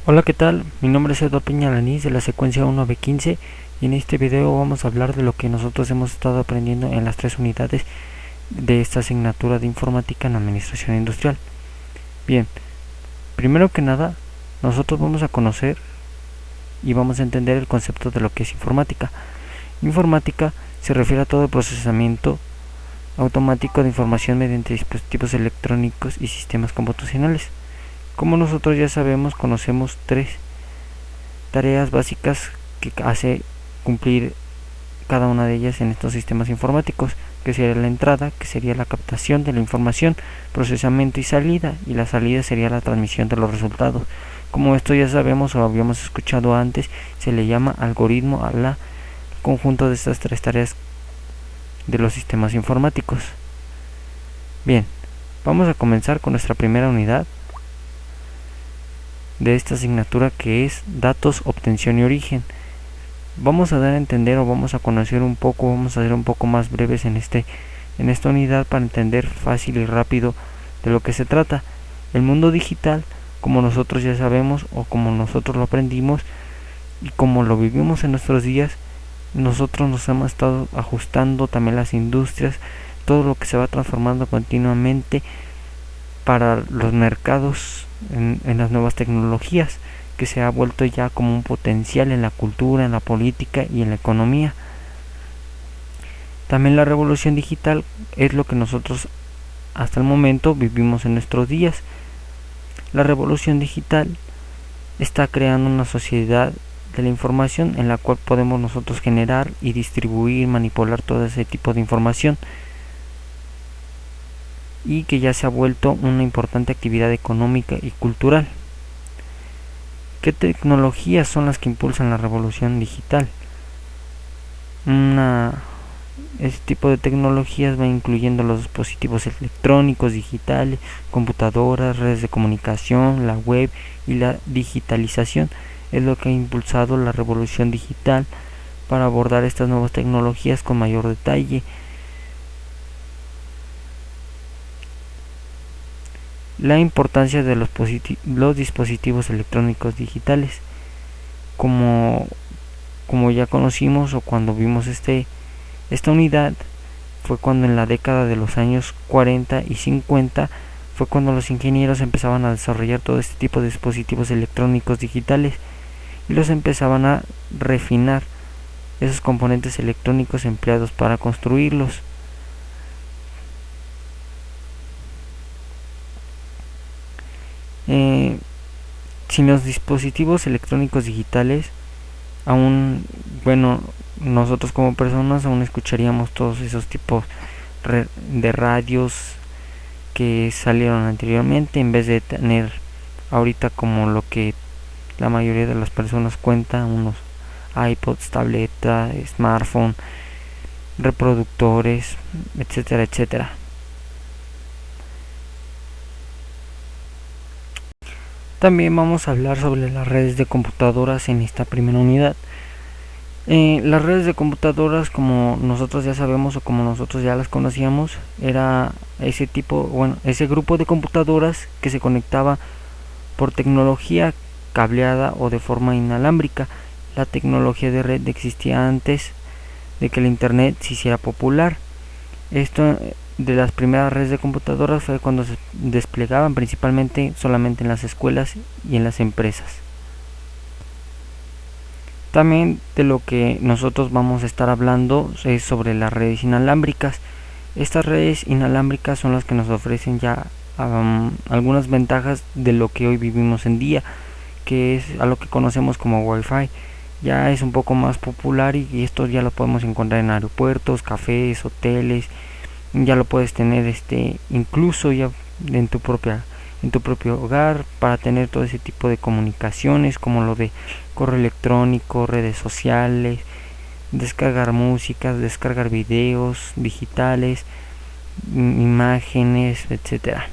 Hola, ¿qué tal? Mi nombre es Eduardo Peñalanís de la secuencia 1B15 y en este video vamos a hablar de lo que nosotros hemos estado aprendiendo en las tres unidades de esta asignatura de informática en administración industrial. Bien, primero que nada, nosotros vamos a conocer y vamos a entender el concepto de lo que es informática. Informática se refiere a todo el procesamiento automático de información mediante dispositivos electrónicos y sistemas computacionales. Como nosotros ya sabemos, conocemos tres tareas básicas que hace cumplir cada una de ellas en estos sistemas informáticos, que sería la entrada, que sería la captación de la información, procesamiento y salida, y la salida sería la transmisión de los resultados. Como esto ya sabemos o habíamos escuchado antes, se le llama algoritmo al conjunto de estas tres tareas de los sistemas informáticos. Bien, vamos a comenzar con nuestra primera unidad de esta asignatura, que es datos, obtención y origen. Vamos a dar a entender o vamos a conocer un poco, vamos a ser un poco más breves en esta unidad para entender fácil y rápido de lo que se trata. El mundo digital, como nosotros ya sabemos o como nosotros lo aprendimos y como lo vivimos en nuestros días, nosotros nos hemos estado ajustando, también las industrias, todo lo que se va transformando continuamente para los mercados en las nuevas tecnologías, que se ha vuelto ya como un potencial en la cultura, en la política y en la economía. También la revolución digital es lo que nosotros hasta el momento vivimos en nuestros días. La revolución digital está creando una sociedad de la información en la cual podemos nosotros generar y distribuir, manipular todo ese tipo de información, y que ya se ha vuelto una importante actividad económica y cultural. ¿Qué tecnologías son las que impulsan la revolución digital? Este tipo de tecnologías va incluyendo los dispositivos electrónicos, digitales, computadoras, redes de comunicación, la web y la digitalización. Es lo que ha impulsado la revolución digital para abordar estas nuevas tecnologías con mayor detalle. La importancia de los dispositivos electrónicos digitales, como ya conocimos o cuando vimos esta unidad, fue cuando en la década de los años 40 y 50 fue cuando los ingenieros empezaban a desarrollar todo este tipo de dispositivos electrónicos digitales y los empezaban a refinar esos componentes electrónicos empleados para construirlos. Sin los dispositivos electrónicos digitales, aún, nosotros como personas aún escucharíamos todos esos tipos de radios que salieron anteriormente, en vez de tener ahorita como lo que la mayoría de las personas cuenta, unos iPods, tabletas, smartphone, reproductores, etcétera, etcétera. También vamos a hablar sobre las redes de computadoras en esta primera unidad. Las redes de computadoras, como nosotros ya sabemos o como nosotros ya las conocíamos, era ese grupo de computadoras que se conectaba por tecnología cableada o de forma inalámbrica. La tecnología de red existía antes de que el internet se hiciera popular. Esto de las primeras redes de computadoras fue cuando se desplegaban principalmente solamente en las escuelas y en las empresas. También de lo que nosotros vamos a estar hablando es sobre las redes inalámbricas. Estas redes inalámbricas son las que nos ofrecen ya algunas ventajas de lo que hoy vivimos en día, que es a lo que conocemos como Wi-Fi. Ya es un poco más popular y esto ya lo podemos encontrar en aeropuertos, cafés, hoteles. Ya lo puedes tener incluso ya en tu propio hogar, para tener todo ese tipo de comunicaciones, como lo de correo electrónico, redes sociales, descargar música, descargar videos digitales, imágenes, etcétera.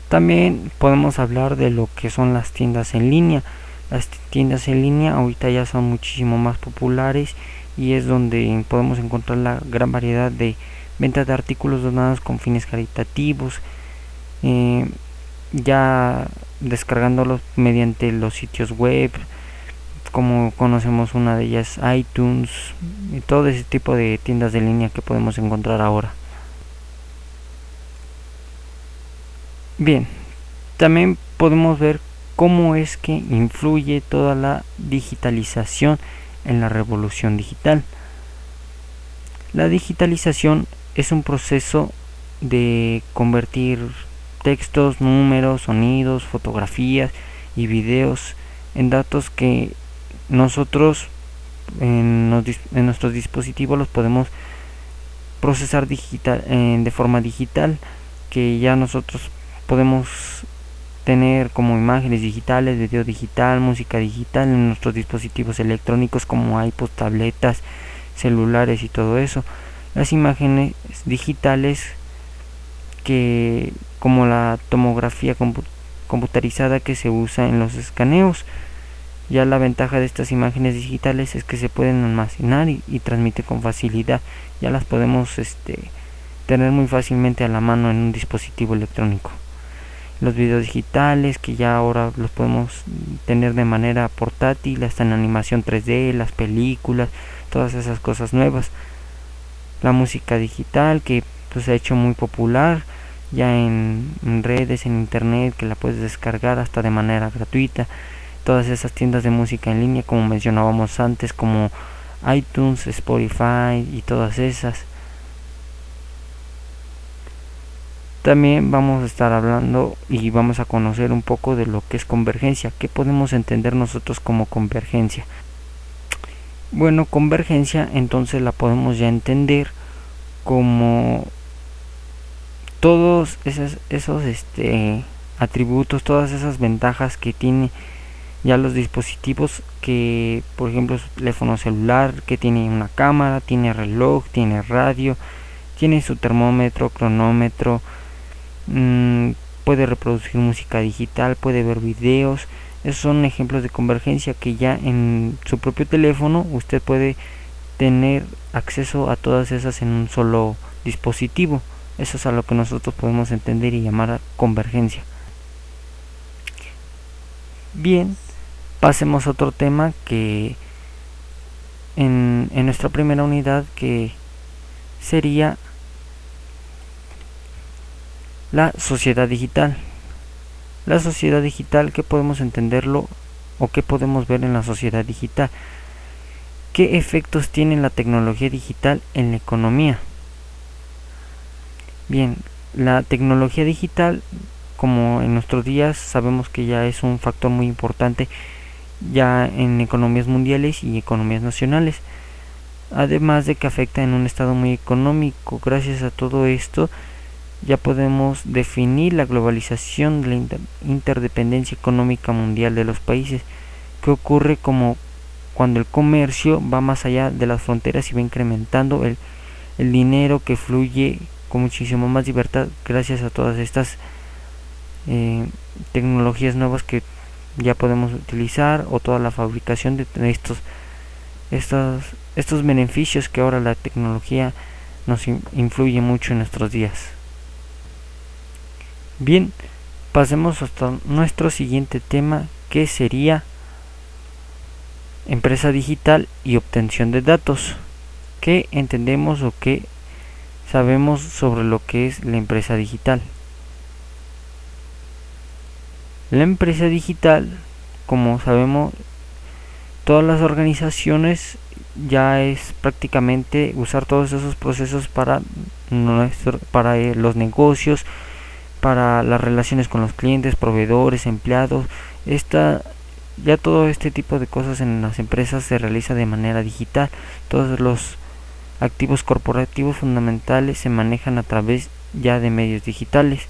También podemos hablar de lo que son las tiendas en línea. Las tiendas en línea ahorita ya son muchísimo más populares y es donde podemos encontrar la gran variedad de ventas de artículos donados con fines caritativos, ya descargándolos mediante los sitios web, como conocemos una de ellas iTunes y todo ese tipo de tiendas de línea que podemos encontrar ahora. Bien, también podemos ver cómo es que influye toda la digitalización en la revolución digital. La digitalización es un proceso de convertir textos, números, sonidos, fotografías y videos en datos que nosotros en nuestros dispositivos los podemos procesar de forma digital, que ya nosotros podemos tener como imágenes digitales, video digital, música digital en nuestros dispositivos electrónicos como iPods, tabletas, celulares y todo eso. Las imágenes digitales, que como la tomografía computarizada que se usa en los escaneos. Ya la ventaja de estas imágenes digitales es que se pueden almacenar y transmitir con facilidad. Ya las podemos tener muy fácilmente a la mano en un dispositivo electrónico. Los videos digitales, que ya ahora los podemos tener de manera portátil, hasta en animación 3D, las películas, todas esas cosas nuevas. La música digital, que pues se ha hecho muy popular ya en redes, en internet, que la puedes descargar hasta de manera gratuita. Todas esas tiendas de música en línea, como mencionábamos antes, como iTunes, Spotify y todas esas. También vamos a estar hablando y vamos a conocer un poco de lo que es convergencia. ¿Qué podemos entender nosotros como convergencia? Bueno, convergencia entonces la podemos ya entender como todos esos atributos, todas esas ventajas que tiene ya los dispositivos, que por ejemplo su teléfono celular, que tiene una cámara, tiene reloj, tiene radio, tiene su termómetro, cronómetro, puede reproducir música digital, puede ver videos. Esos son ejemplos de convergencia, que ya en su propio teléfono usted puede tener acceso a todas esas en un solo dispositivo. Eso es a lo que nosotros podemos entender y llamar convergencia. Bien, pasemos a otro tema que en nuestra primera unidad, que sería la sociedad digital. La sociedad digital, ¿qué podemos entenderlo o qué podemos ver en la sociedad digital? ¿Qué efectos tiene la tecnología digital en la economía? Bien, la tecnología digital, como en nuestros días sabemos que ya es un factor muy importante ya en economías mundiales y economías nacionales, además de que afecta en un estado muy económico. Gracias a todo esto ya podemos definir la globalización de la interdependencia económica mundial de los países, que ocurre como cuando el comercio va más allá de las fronteras y va incrementando el dinero que fluye con muchísimo más libertad gracias a todas estas tecnologías nuevas que ya podemos utilizar, o toda la fabricación de estos beneficios que ahora la tecnología nos influye mucho en nuestros días. Bien, pasemos hasta nuestro siguiente tema, que sería empresa digital y obtención de datos. ¿Qué entendemos o qué sabemos sobre lo que es la empresa digital? La empresa digital, como sabemos, todas las organizaciones ya es prácticamente usar todos esos procesos para los negocios, para las relaciones con los clientes, proveedores, empleados. Ya todo este tipo de cosas en las empresas se realiza de manera digital. Todos los activos corporativos fundamentales se manejan a través ya de medios digitales.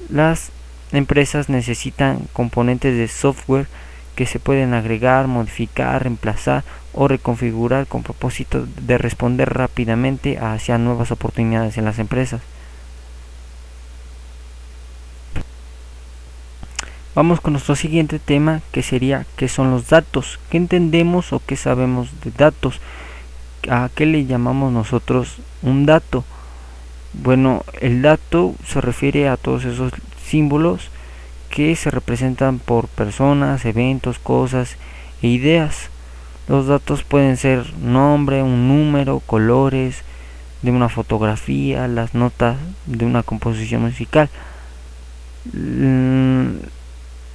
Las empresas necesitan componentes de software que se pueden agregar, modificar, reemplazar o reconfigurar con propósito de responder rápidamente hacia nuevas oportunidades en las empresas. Vamos con nuestro siguiente tema, que sería ¿qué son los datos? ¿Qué entendemos o qué sabemos de datos? ¿A qué le llamamos nosotros un dato? Bueno, el dato se refiere a todos esos símbolos que se representan por personas, eventos, cosas e ideas. Los datos pueden ser nombre, un número, colores de una fotografía, las notas de una composición musical.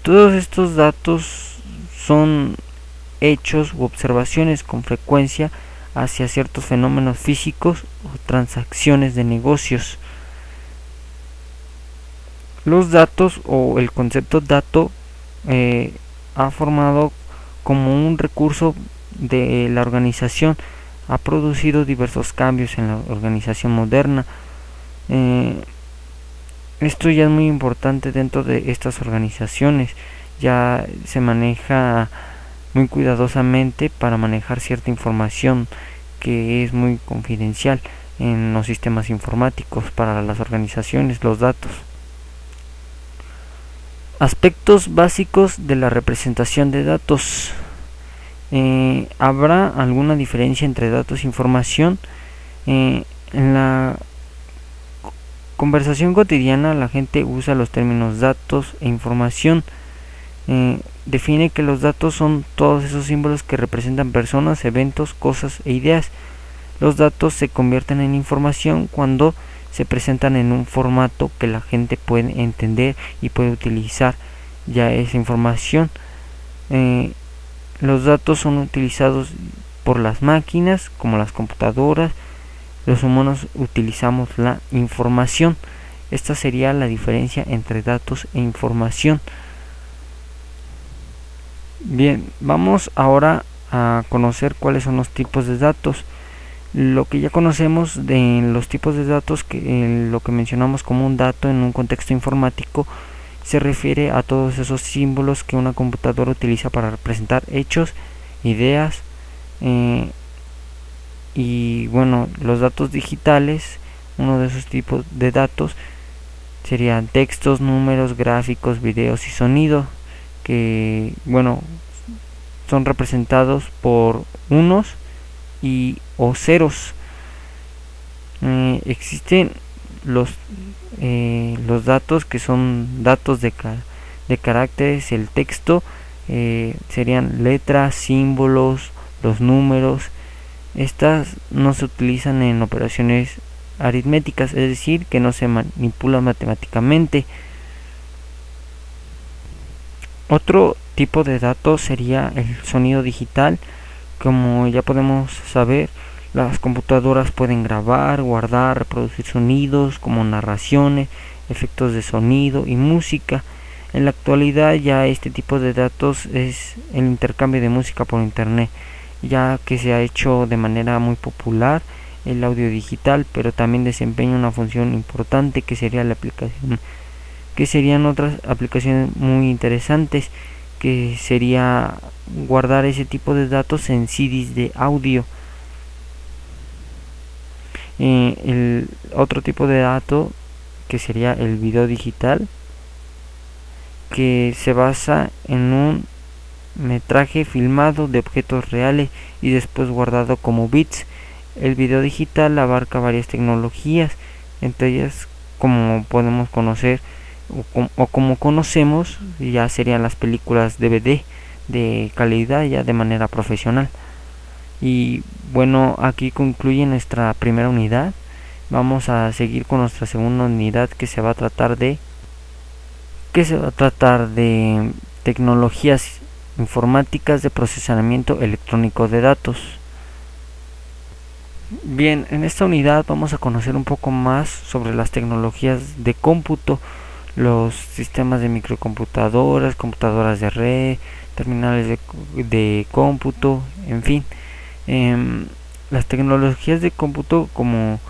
Todos estos datos son hechos u observaciones con frecuencia hacia ciertos fenómenos físicos o transacciones de negocios. Los datos o el concepto dato ha formado como un recurso de la organización, ha producido diversos cambios en la organización moderna. Esto ya es muy importante dentro de estas organizaciones, ya se maneja muy cuidadosamente para manejar cierta información que es muy confidencial en los sistemas informáticos para las organizaciones, los datos. Aspectos básicos de la representación de datos. ¿Habrá alguna diferencia entre datos e información? En la conversación cotidiana la gente usa los términos datos e información. Define que los datos son todos esos símbolos que representan personas, eventos, cosas e ideas. Los datos se convierten en información cuando se presentan en un formato que la gente puede entender y puede utilizar ya esa información. Los datos son utilizados por las máquinas como las computadoras. Los humanos utilizamos la información. Esta sería la diferencia entre datos e información. Bien, vamos ahora a conocer cuáles son los tipos de datos. Lo que ya conocemos de los tipos de datos, que lo que mencionamos como un dato en un contexto informático, se refiere a todos esos símbolos que una computadora utiliza para representar hechos, ideas, y bueno, los datos digitales, uno de esos tipos de datos serían textos, números, gráficos, videos y sonido, que bueno, son representados por unos y o ceros. Existen los datos que son datos de caracteres. El texto serían letras, símbolos, los números. Estas no se utilizan en operaciones aritméticas, es decir, que no se manipulan matemáticamente. Otro tipo de datos sería el sonido digital. Como ya podemos saber, las computadoras pueden grabar, guardar, reproducir sonidos como narraciones, efectos de sonido y música. En la actualidad ya este tipo de datos es el intercambio de música por internet, ya que se ha hecho de manera muy popular el audio digital, pero también desempeña una función importante que sería la aplicación, que serían otras aplicaciones muy interesantes, que sería guardar ese tipo de datos en CDs de audio. El otro tipo de dato que sería el video digital, que se basa en un metraje filmado de objetos reales y después guardado como bits. El video digital abarca varias tecnologías, entre ellas, como podemos conocer o como conocemos, ya serían las películas DVD de calidad ya de manera profesional. Y bueno, aquí concluye nuestra primera unidad. Vamos a seguir con nuestra segunda unidad, que se va a tratar de tecnologías informáticas de procesamiento electrónico de datos. Bien, en esta unidad vamos a conocer un poco más sobre las tecnologías de cómputo, los sistemas de microcomputadoras, computadoras de red, terminales de cómputo, en fin. Las tecnologías de cómputo, como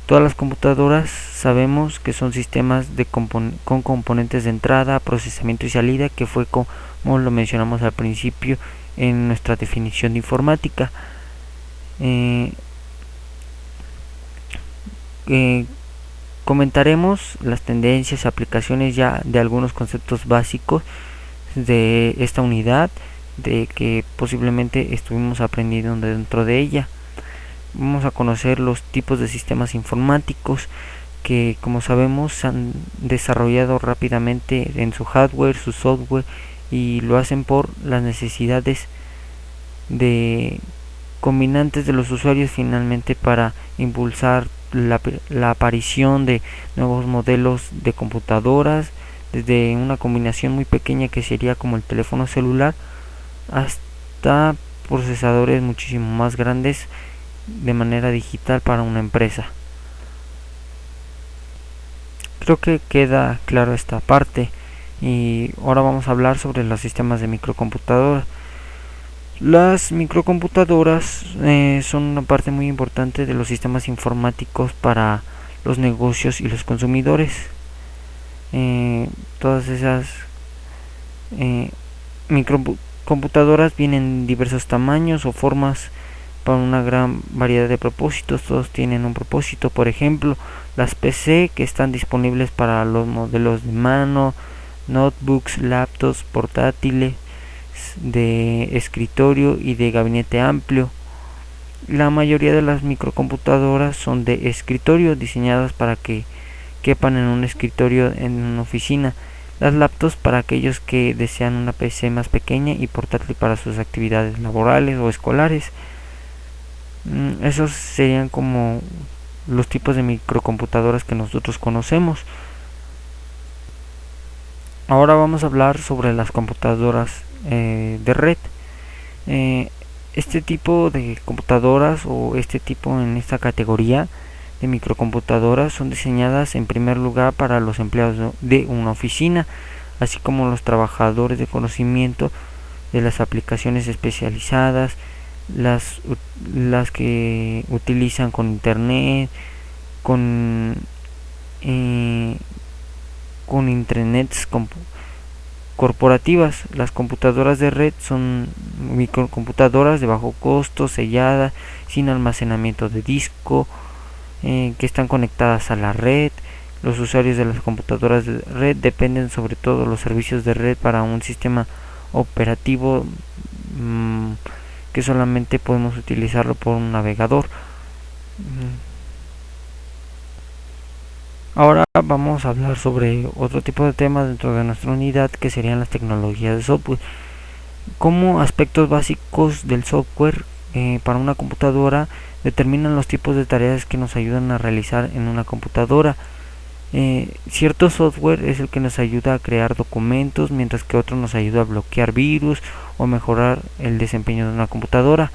todas las computadoras, sabemos que son sistemas con componentes de entrada, procesamiento y salida, que fue como lo mencionamos al principio en nuestra definición de informática. Comentaremos las tendencias y aplicaciones ya de algunos conceptos básicos de esta unidad, de que posiblemente estuvimos aprendiendo dentro de ella. Vamos a conocer los tipos de sistemas informáticos, que, como sabemos, se han desarrollado rápidamente en su hardware, su software, y lo hacen por las necesidades de combinantes de los usuarios finalmente para impulsar la aparición de nuevos modelos de computadoras, desde una combinación muy pequeña que sería como el teléfono celular hasta procesadores muchísimo más grandes de manera digital para una empresa. Creo que queda claro esta parte, y ahora vamos a hablar sobre los sistemas de microcomputadoras. Las microcomputadoras son una parte muy importante de los sistemas informáticos para los negocios y los consumidores. Todas esas microcomputadoras vienen en diversos tamaños o formas para una gran variedad de propósitos. Todos tienen un propósito. Por ejemplo, las PC, que están disponibles para los modelos de mano, notebooks, laptops, portátiles, de escritorio y de gabinete amplio. La mayoría de las microcomputadoras son de escritorio, diseñadas para que quepan en un escritorio en una oficina. Las laptops para aquellos que desean una PC más pequeña y portátil para sus actividades laborales o escolares. Esos serían como los tipos de microcomputadoras que nosotros conocemos. Ahora vamos a hablar sobre las computadoras de red. Este tipo de computadoras, o este tipo en esta categoría de microcomputadoras, son diseñadas en primer lugar para los empleados de una oficina, así como los trabajadores de conocimiento de las aplicaciones especializadas, las que utilizan con internet, con intranets corporativas. Las computadoras de red son microcomputadoras de bajo costo, selladas, sin almacenamiento de disco, que están conectadas a la red. Los usuarios de las computadoras de red dependen sobre todo de los servicios de red para un sistema operativo que solamente podemos utilizarlo por un navegador. Ahora vamos a hablar sobre otro tipo de temas dentro de nuestra unidad, que serían las tecnologías de software. Como aspectos básicos del software para una computadora, determinan los tipos de tareas que nos ayudan a realizar en una computadora. Cierto software es el que nos ayuda a crear documentos, mientras que otro nos ayuda a bloquear virus o mejorar el desempeño de una computadora.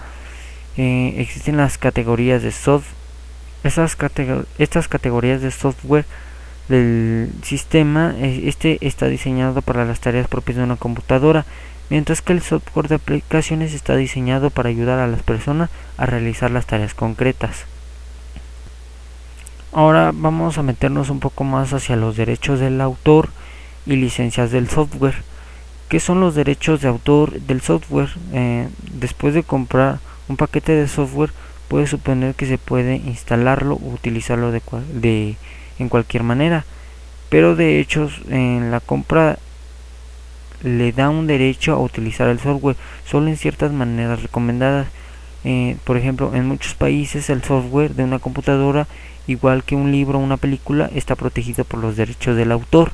Existen las categorías de software. Estas categorías de software del sistema, está diseñado para las tareas propias de una computadora, mientras que el software de aplicaciones está diseñado para ayudar a las personas a realizar las tareas concretas. Ahora vamos a meternos un poco más hacia los derechos del autor y licencias del software. ¿Qué son los derechos de autor del software? Después de comprar un paquete de software, puede suponer que se puede instalarlo o utilizarlo en cualquier manera, pero de hecho en la compra le da un derecho a utilizar el software solo en ciertas maneras recomendadas. Por ejemplo, en muchos países el software de una computadora, igual que un libro o una película, está protegido por los derechos del autor.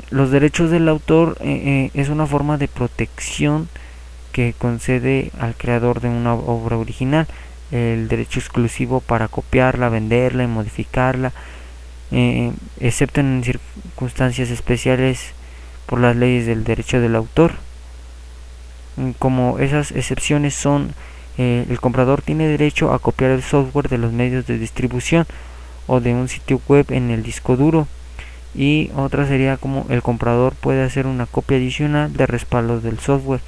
Los derechos del autor es una forma de protección que concede al creador de una obra original el derecho exclusivo para copiarla, venderla y modificarla, excepto en circunstancias especiales por las leyes del derecho del autor. Como esas excepciones son: el comprador tiene derecho a copiar el software de los medios de distribución o de un sitio web en el disco duro, y otra sería como el comprador puede hacer una copia adicional de respaldo del software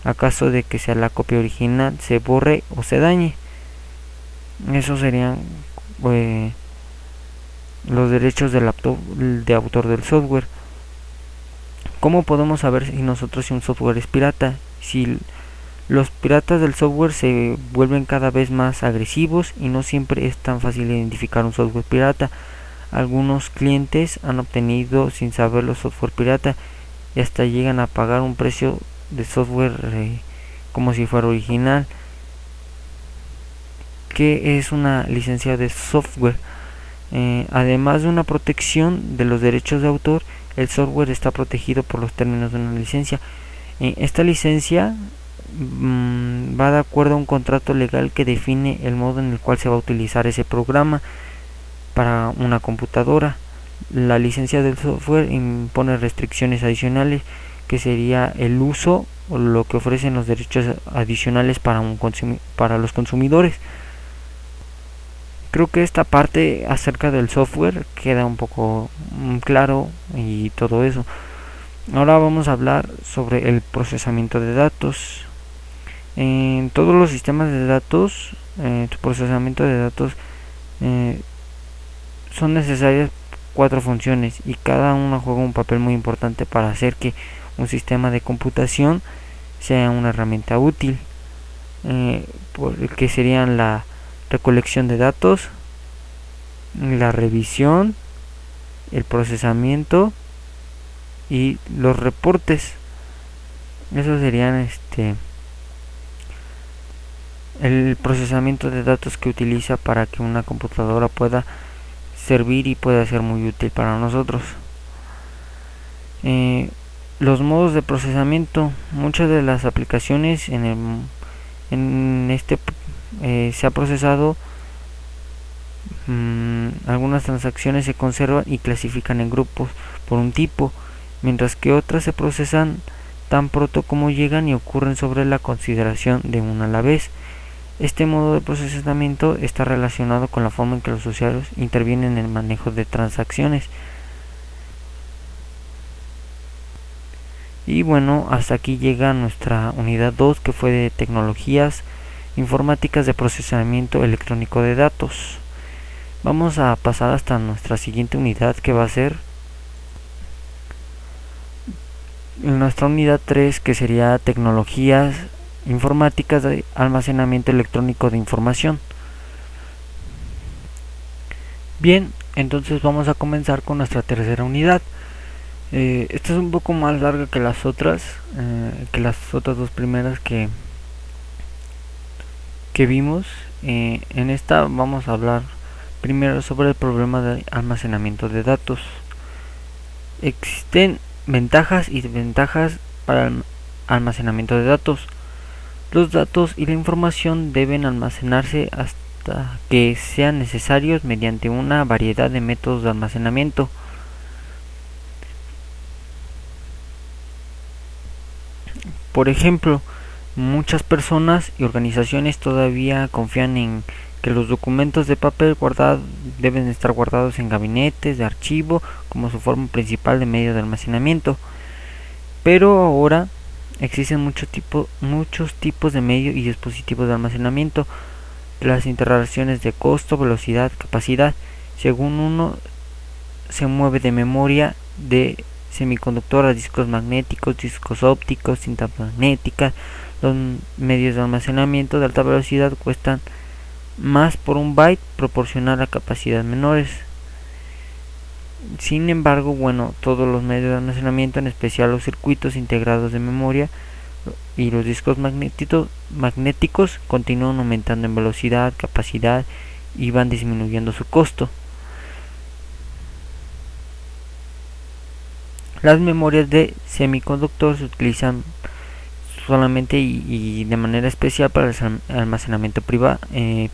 a caso de que sea la copia original se borre o se dañe. Esos serían los derechos de autor del software. ¿Cómo podemos saber si un software es pirata? Si los piratas del software se vuelven cada vez más agresivos y no siempre es tan fácil identificar un software pirata. Algunos clientes han obtenido sin saberlo software pirata y hasta llegan a pagar un precio de software como si fuera original. ¿Qué es una licencia de software? Además de una protección de los derechos de autor, el software está protegido por los términos de una licencia. Esta licencia va de acuerdo a un contrato legal que define el modo en el cual se va a utilizar ese programa para una computadora. La licencia del software impone restricciones adicionales, que sería el uso o lo que ofrecen los derechos adicionales para los consumidores. Creo que esta parte acerca del software queda un poco claro y todo eso. Ahora vamos a hablar sobre el procesamiento de datos. En todos los sistemas de datos, su procesamiento de datos son necesarias 4 funciones y cada una juega un papel muy importante para hacer que un sistema de computación sea una herramienta útil, que serían la recolección de datos, la revisión, el procesamiento y los reportes. Esos serían el procesamiento de datos que utiliza para que una computadora pueda servir y pueda ser muy útil para nosotros. Los modos de procesamiento. Muchas de las aplicaciones se ha procesado. Algunas transacciones se conservan y clasifican en grupos por un tipo, mientras que otras se procesan tan pronto como llegan y ocurren sobre la consideración de una a la vez. Este modo de procesamiento está relacionado con la forma en que los usuarios intervienen en el manejo de transacciones. Y bueno, hasta aquí llega nuestra unidad 2, que fue de tecnologías informáticas de procesamiento electrónico de datos. Vamos a pasar hasta nuestra siguiente unidad, que va a ser nuestra unidad 3, que sería tecnologías informáticas de almacenamiento electrónico de información. Bien, entonces vamos a comenzar con nuestra tercera unidad. Esta es un poco más larga que las otras dos primeras que vimos. En esta vamos a hablar primero sobre el problema de almacenamiento de datos. Existen ventajas y desventajas para el almacenamiento de datos. Los datos y la información deben almacenarse hasta que sean necesarios mediante una variedad de métodos de almacenamiento. Por ejemplo, muchas personas y organizaciones todavía confían en que los documentos de papel deben estar guardados en gabinetes de archivo como su forma principal de medio de almacenamiento. Pero ahora existen muchos tipos de medios y dispositivos de almacenamiento. Las interrelaciones de costo, velocidad, capacidad. Según uno se mueve de memoria de semiconductor a discos magnéticos, discos ópticos, cintas magnéticas. Los medios de almacenamiento de alta velocidad cuestan más por un byte proporcional a capacidades menores. Sin embargo, todos los medios de almacenamiento, en especial los circuitos integrados de memoria y los discos magnéticos, continúan aumentando en velocidad, capacidad y van disminuyendo su costo. Las memorias de semiconductor se utilizan solamente y de manera especial para el almacenamiento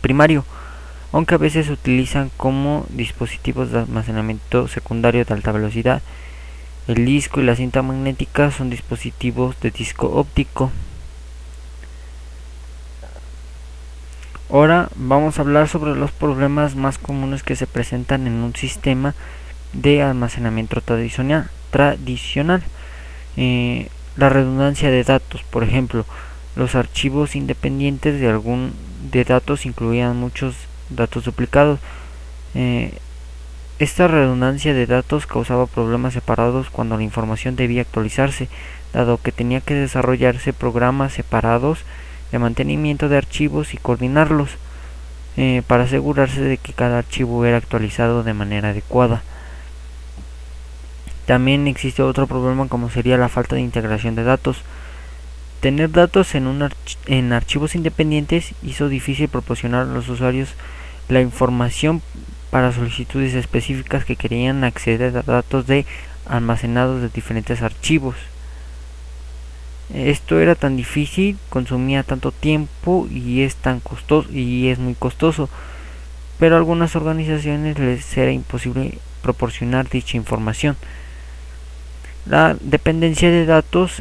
primario, aunque a veces se utilizan como dispositivos de almacenamiento secundario de alta velocidad. El disco y la cinta magnética son dispositivos de disco óptico. Ahora vamos a hablar sobre los problemas más comunes que se presentan en un sistema de almacenamiento tradicional. La redundancia de datos. Por ejemplo, los archivos independientes de datos incluían muchos datos duplicados. Esta redundancia de datos causaba problemas separados cuando la información debía actualizarse, dado que tenía que desarrollarse programas separados de mantenimiento de archivos y coordinarlos para asegurarse de que cada archivo era actualizado de manera adecuada. También existe otro problema, como sería la falta de integración de datos. Tener datos en archivos independientes hizo difícil proporcionar a los usuarios la información para solicitudes específicas que querían acceder a datos almacenados de diferentes archivos. Esto era tan difícil, consumía tanto tiempo y es muy costoso, pero a algunas organizaciones les era imposible proporcionar dicha información. La dependencia de datos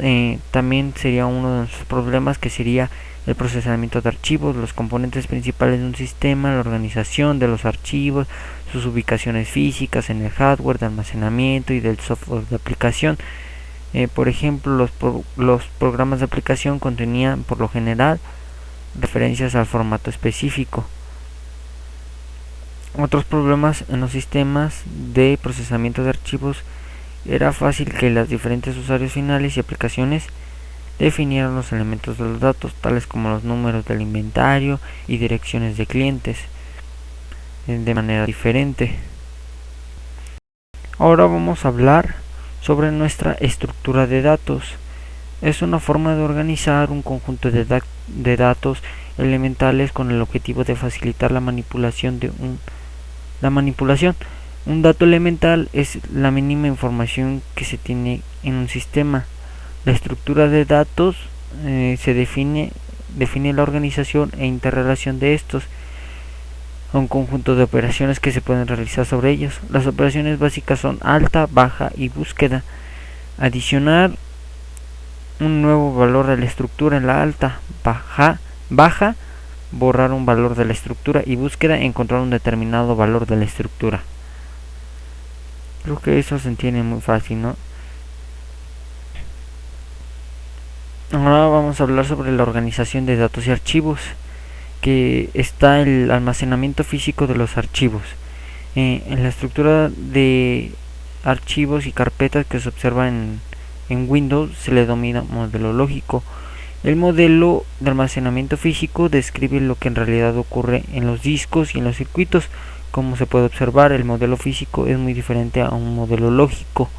también sería uno de sus problemas, que sería el procesamiento de archivos, los componentes principales de un sistema, la organización de los archivos, sus ubicaciones físicas en el hardware de almacenamiento y del software de aplicación. Por ejemplo, los programas de aplicación contenían por lo general referencias al formato específico. Otros problemas en los sistemas de procesamiento de archivos: era fácil que los diferentes usuarios finales y aplicaciones definieran los elementos de los datos, tales como los números del inventario y direcciones de clientes, de manera diferente. Ahora vamos a hablar sobre nuestra estructura de datos. Es una forma de organizar un conjunto de datos elementales con el objetivo de facilitar la manipulación. Un dato elemental es la mínima información que se tiene en un sistema. La estructura de datos define la organización e interrelación de estos a un conjunto de operaciones que se pueden realizar sobre ellos. Las operaciones básicas son alta, baja y búsqueda. Adicionar un nuevo valor a la estructura en la alta, baja, borrar un valor de la estructura, y búsqueda, encontrar un determinado valor de la estructura. Creo que eso se entiende muy fácil, ¿no? Ahora vamos a hablar sobre la organización de datos y archivos, que está el almacenamiento físico de los archivos. En la estructura de archivos y carpetas que se observa en Windows se le denomina modelo lógico. El modelo de almacenamiento físico describe lo que en realidad ocurre en los discos y en los circuitos. Como se puede observar, el modelo físico es muy diferente a un modelo lógico.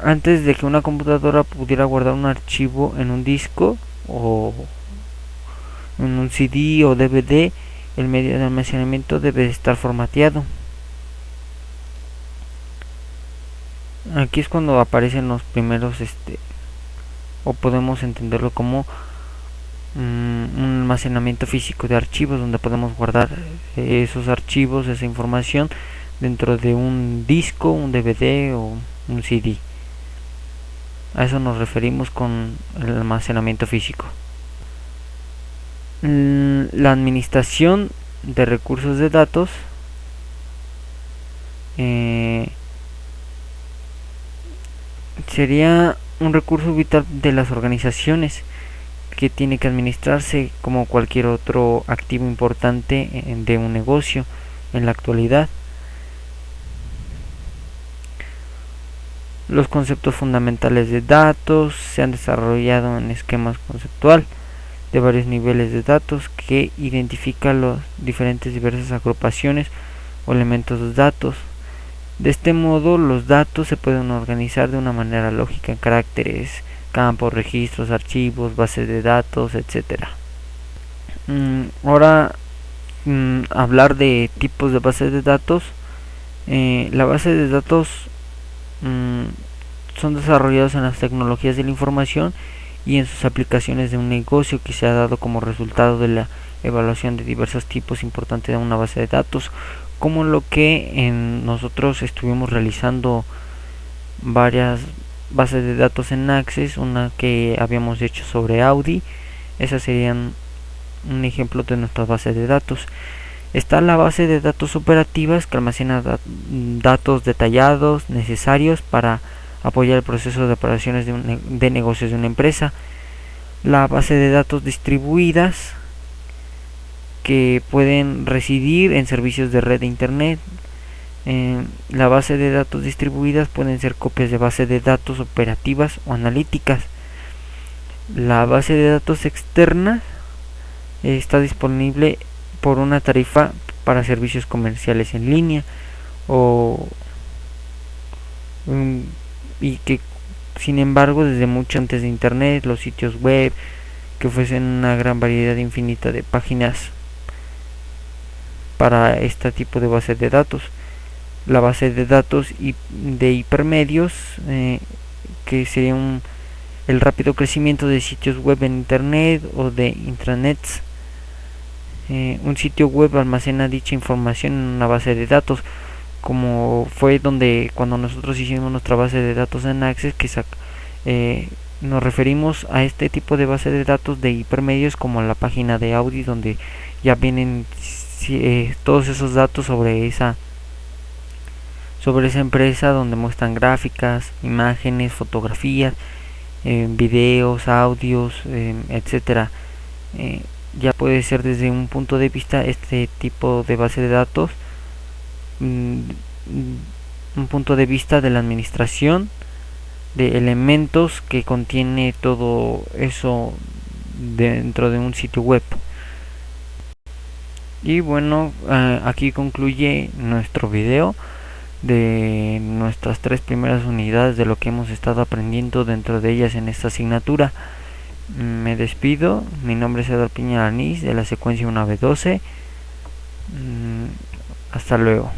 Antes de que una computadora pudiera guardar un archivo en un disco o en un CD o DVD, el medio de almacenamiento debe estar formateado. Aquí es cuando aparecen los primeros, o podemos entenderlo como un almacenamiento físico de archivos, donde podemos guardar esos archivos, esa información, dentro de un disco, un DVD o un CD. A eso nos referimos con el almacenamiento físico. La administración de recursos de datos sería un recurso vital de las organizaciones, que tiene que administrarse como cualquier otro activo importante de un negocio en la actualidad. Los conceptos fundamentales de datos se han desarrollado en esquemas conceptual de varios niveles de datos que identifican las diversas agrupaciones o elementos de datos. De este modo, los datos se pueden organizar de una manera lógica en caracteres, campos, registros, archivos, bases de datos, etc. Ahora, hablar de tipos de bases de datos. La base de datos son desarrollados en las tecnologías de la información y en sus aplicaciones de un negocio, que se ha dado como resultado de la evaluación de diversos tipos importantes de una base de datos, como lo que nosotros estuvimos realizando varias bases de datos en Access, una que habíamos hecho sobre Audi. Esas serían un ejemplo de nuestras bases de datos. Está la base de datos operativas, que almacena datos detallados necesarios para apoyar el proceso de operaciones de negocios de una empresa. La base de datos distribuidas, que pueden residir en servicios de red de internet. La base de datos distribuidas pueden ser copias de base de datos operativas o analíticas. La base de datos externa está disponible por una tarifa para servicios comerciales en línea y que, sin embargo, desde mucho antes de internet, los sitios web que ofrecen una gran variedad infinita de páginas para este tipo de base de datos. La base de datos de hipermedios, que sería el rápido crecimiento de sitios web en internet o de intranets. Un sitio web almacena dicha información en una base de datos, como fue cuando nosotros hicimos nuestra base de datos en Access, que nos referimos a este tipo de base de datos de hipermedios como la página de Audi, donde ya vienen todos esos datos sobre esa empresa, donde muestran gráficas, imágenes, fotografías, videos, audios, etcétera. Ya puede ser desde un punto de vista este tipo de base de datos, un punto de vista de la administración de elementos que contiene todo eso dentro de un sitio web. Y bueno, aquí concluye nuestro video de nuestras 3 primeras unidades de lo que hemos estado aprendiendo dentro de ellas en esta asignatura. Me despido, mi nombre es Eduardo Piña Lanís de la secuencia 1B12. Hasta luego.